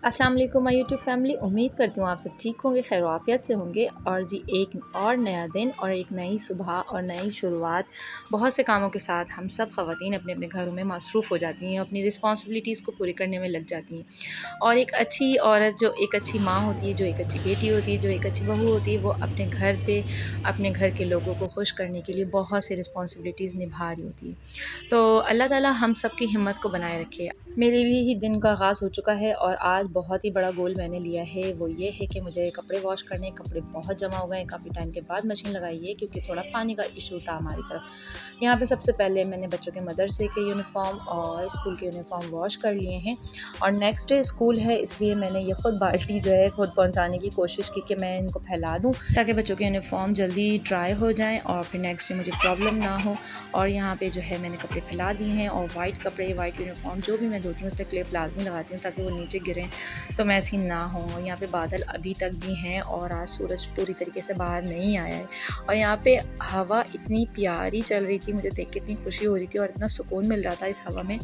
अस्सलाम वालेकुम my YouTube family. उम्मीद करती हूँ आप सब ठीक होंगे, खैर आफियत से होंगे। और जी एक और नया दिन और एक नई सुबह और नई शुरुआत। बहुत से कामों के साथ हम सब ख़वातीन अपने अपने घरों में मसरूफ़ हो जाती हैं, अपनी रिस्पॉन्सिबिलिटीज़ को पूरी करने में लग जाती हैं। और एक अच्छी औरत जो एक अच्छी माँ होती है, जो एक अच्छी बेटी होती है, जो एक अच्छी बहू होती है, वो अपने घर पे अपने घर के लोगों को खुश करने के लिए बहुत सी रिस्पॉन्सिबिलिटीज़ निभा रही होती है। तो अल्लाह ताला हम सब की हिम्मत को बनाए रखे। मेरे भी ही दिन का आगाज़ हो चुका है और आज बहुत ही बड़ा गोल मैंने लिया है, वो ये है कि मुझे कपड़े वॉश करने, कपड़े बहुत जमा हो गए हैं, काफ़ी टाइम के बाद मशीन लगाई है क्योंकि थोड़ा पानी का इशू था हमारी तरफ। यहाँ पे सबसे पहले मैंने बच्चों के मदरसे के यूनिफ़ॉर्म और स्कूल के यूनिफ़ॉर्म वॉश कर लिए हैं और नेक्स्ट डे स्कूल है, इसलिए मैंने ये ख़ुद बाल्टी जो है खुद पहुँचाने की कोशिश की कि मैं इनको फैला दूँ ताकि बच्चों के यूनिफ़ॉर्म जल्दी ड्राई हो जाएँ और फिर नेक्स्ट डे मुझे प्रॉब्लम ना हो। और यहाँ पे जो है मैंने कपड़े फैला दिए हैं और वाइट कपड़े, वाइट यूनिफ़ॉर्म जो भी मैं धोती हूँ उस पर क्लिप लाजमी लगाती हूँ ताकि वो नीचे गिरें तो मैसी ना हो। यहाँ पे बादल अभी तक भी हैं और आज सूरज पूरी तरीके से बाहर नहीं आया है और यहाँ पे हवा इतनी प्यारी चल रही थी, मुझे देख के इतनी खुशी हो रही थी और इतना सुकून मिल रहा था इस हवा में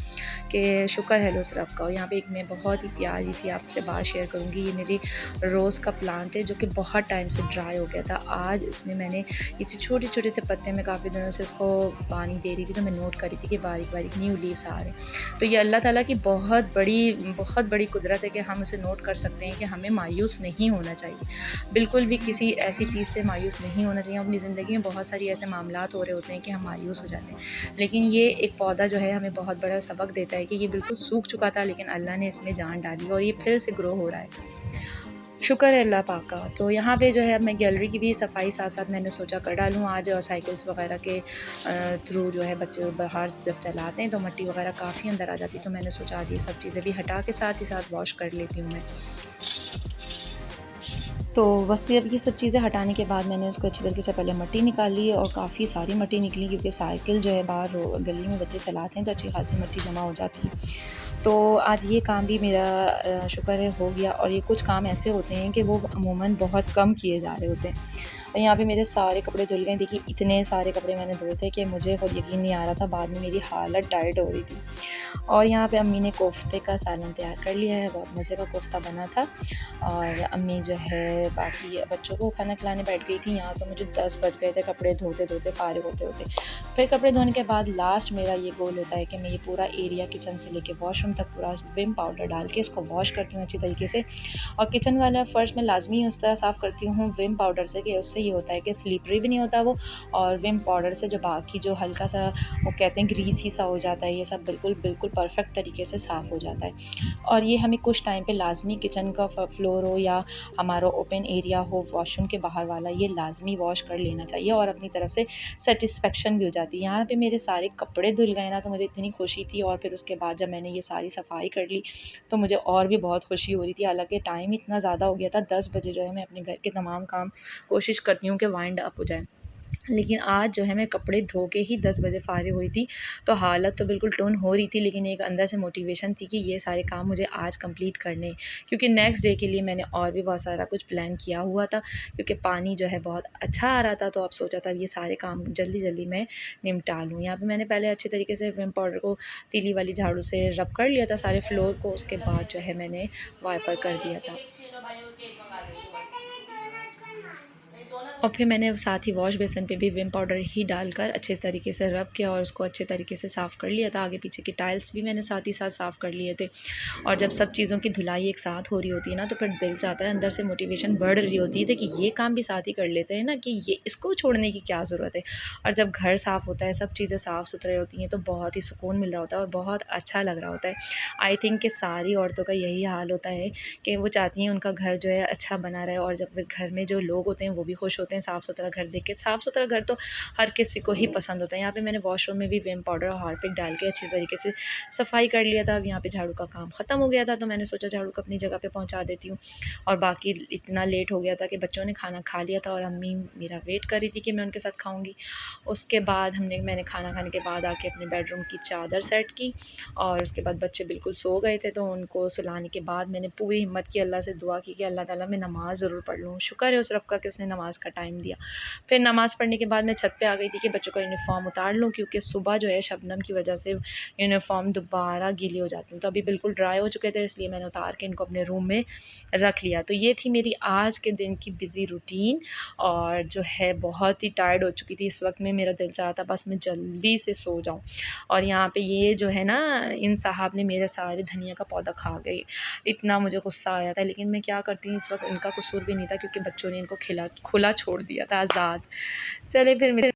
कि शुक्र है उस रब का। और यहाँ पे एक मैं बहुत ही प्यारी सी आपसे बात शेयर करूँगी। ये मेरी रोज़ का प्लांट है जो कि बहुत टाइम से ड्राई हो गया था। आज इसमें मैंने ये जो छोटे छोटे से पत्ते में काफ़ी दिनों से इसको पानी दे रही थी तो मैं नोट कर रही थी कि बारीक बारीक न्यू लीव्स आ रहे हैं। तो ये अल्लाह ताला की बहुत बड़ी कुदरत है कि हम उसे नोट कर सकते हैं कि हमें मायूस नहीं होना चाहिए। बिल्कुल भी किसी ऐसी चीज़ से मायूस नहीं होना चाहिए। अपनी ज़िंदगी में बहुत सारी ऐसे मामलात हो रहे होते हैं कि हम मायूस हो जाते हैं, लेकिन ये एक पौधा जो है हमें बहुत बड़ा सबक देता है कि ये बिल्कुल सूख चुका था लेकिन अल्लाह ने इसमें जान डाली और ये फिर से ग्रो हो रहा है। शुक्र है अल्लाह पाक का। तो यहाँ पे जो है अब मैं गैलरी की भी सफाई साथ साथ मैंने सोचा कर डालूँ आज। और साइकिल्स वगैरह के थ्रू जो है बच्चे बाहर जब चलाते हैं तो मिट्टी वगैरह काफ़ी अंदर आ जाती है, तो मैंने सोचा आज ये सब चीज़ें भी हटा के साथ ही साथ वॉश कर लेती हूँ मैं। तो बस ये अब ये सब चीज़ें हटाने के बाद मैंने उसको अच्छी तरीके से पहले मिट्टी निकाली और काफ़ी सारी मिट्टी निकली क्योंकि साइकिल जो है बाहर गली में बच्चे चलाते हैं तो अच्छी खासी मिट्टी जमा हो जाती है। तो आज ये काम भी मेरा शुक्र है हो गया। और ये कुछ काम ऐसे होते हैं कि वो अमूमन बहुत कम किए जा रहे होते हैं। और यहाँ पे मेरे सारे कपड़े धुल गए। देखिए इतने सारे कपड़े मैंने धोए थे कि मुझे खुद यकीन नहीं आ रहा था, बाद में मेरी हालत टाइट हो रही थी। और यहाँ पे अम्मी ने कोफ्ते का सालन तैयार कर लिया है, बहुत मज़े का कोफ्ता बना था। और अम्मी जो है बाकी बच्चों को खाना खिलाने बैठ गई थी। यहाँ तो मुझे 10 बज गए थे कपड़े धोते धोते, फारिग होते होते। फिर कपड़े धोने के बाद लास्ट मेरा ये गोल होता है कि मैं ये पूरा एरिया किचन से लेके वॉशरूम तक पूरा विम पाउडर डाल के इसको वॉश करती हूँ अच्छी तरीके से। और किचन वाला फ़र्श मैं लाजमी उस तरह साफ़ करती हूँ विम पाउडर से कि उससे ये होता है कि स्लिपरी भी नहीं होता वो। और विम पाउडर से जो बाकी जो हल्का सा वो कहते हैं ग्रीसी सा हो जाता है, ये सब बिल्कुल बिल्कुल परफेक्ट तरीके से साफ़ हो जाता है। और ये हमें कुछ टाइम पे लाजमी किचन का फ्लोर हो या हमारा ओपन एरिया हो वॉशरूम के बाहर वाला, ये लाजमी वॉश कर लेना चाहिए और अपनी तरफ से सेटिस्फेक्शन भी हो जाती है। यहाँ पे मेरे सारे कपड़े धुल गए ना तो मुझे इतनी खुशी थी। और फिर उसके बाद जब मैंने ये सारी सफाई कर ली तो मुझे और भी बहुत खुशी हो रही थी। हालांकि टाइम इतना ज़्यादा हो गया था, 10 बजे जो है मैं अपने घर के तमाम काम कोशिश करती हूँ कि वाइंड अप हो जाए, लेकिन आज जो है मैं कपड़े धो के ही 10 बजे फ़ारिग हुई थी। तो हालत तो बिल्कुल टोन हो रही थी, लेकिन एक अंदर से मोटिवेशन थी कि ये सारे काम मुझे आज कंप्लीट करने हैं क्योंकि नेक्स्ट डे के लिए मैंने और भी बहुत सारा कुछ प्लान किया हुआ था क्योंकि पानी जो है बहुत अच्छा आ रहा था। तो अब सोचा था ये सारे काम जल्दी जल्दी मैं निपटा लूँ। यहाँ पे मैंने पहले अच्छे तरीके से विम पाउडर को तीली वाली झाड़ू से रब कर लिया था सारे फ्लोर को, उसके बाद जो है मैंने वाइपर कर दिया था। और फिर मैंने साथ ही वॉश बेसिन पे भी विम पाउडर ही डालकर अच्छे तरीके से रब किया और उसको अच्छे तरीके से साफ़ कर लिया था। आगे पीछे की टाइल्स भी मैंने साथ ही साथ साफ़ कर लिए थे। और जब सब चीज़ों की धुलाई एक साथ हो रही होती है ना तो फिर दिल चाहता है, अंदर से मोटिवेशन बढ़ रही होती है कि ये काम भी साथ ही कर लेते हैं ना, कि ये इसको छोड़ने की क्या ज़रूरत है। और जब घर साफ़ होता है, सब चीज़ें साफ़ सुथरे होती हैं तो बहुत ही सुकून मिल रहा होता है और बहुत अच्छा लग रहा होता है। आई थिंक कि सारी औरतों का यही हाल होता है कि वो चाहती हैं उनका घर जो है अच्छा बना रहे और जब फिर घर में जो लोग होते हैं वो भी खुश होते हैं साफ़ सुथरा घर देख के। साफ़ सुथरा घर तो हर किसी को ही पसंद होता है। यहाँ पे मैंने वॉशरूम में भी विम पाउडर और हार्पिक डाल के अच्छी तरीके से सफाई कर लिया था। अब यहाँ पे झाड़ू का काम ख़त्म हो गया था तो मैंने सोचा झाड़ू को अपनी जगह पे पहुँचा देती हूँ। और बाकी इतना लेट हो गया था कि बच्चों ने खाना खा लिया था और अम्मी मेरा वेट कर रही थी कि मैं उनके साथ खाऊँगी। उसके बाद मैंने खाना खाने के बाद आके अपने बेडरूम की चादर सेट की और उसके बाद बच्चे बिल्कुल सो गए थे तो उनको सुलाने के बाद मैंने पूरी हिम्मत की, अल्लाह से दुआ की कि अल्लाह ताला मैं नमाज़ ज़रूर पढ़ लूँ। शुक्र है उस रब का कि उसने नमाज़ का टाइम दिया। फिर नमाज़ पढ़ने के बाद मैं छत पे आ गई थी कि बच्चों का यूनिफ़ॉर्म उतार लूँ, क्योंकि सुबह जो है शबनम की वजह से यूनिफ़ॉर्म दोबारा गीले हो जाते हैं। तो अभी बिल्कुल ड्राई हो चुके थे, इसलिए मैंने उतार के इनको अपने रूम में रख लिया। तो ये थी मेरी आज के दिन की बिज़ी रूटीन, और जो है बहुत ही टायर्ड हो चुकी थी। इस वक्त में मेरा दिल चाहा था बस मैं जल्दी से सो जाऊँ। और यहाँ पे ये जो है ना, इन साहब ने मेरे सारे धनिया का पौधा खा गए। इतना मुझे गुस्सा आया था, लेकिन मैं क्या करती हूँ, इस वक्त इनका कसूर भी नहीं था, क्योंकि बच्चों ने इनको खुला छोड़ दिया था आज़ाद। चले फिर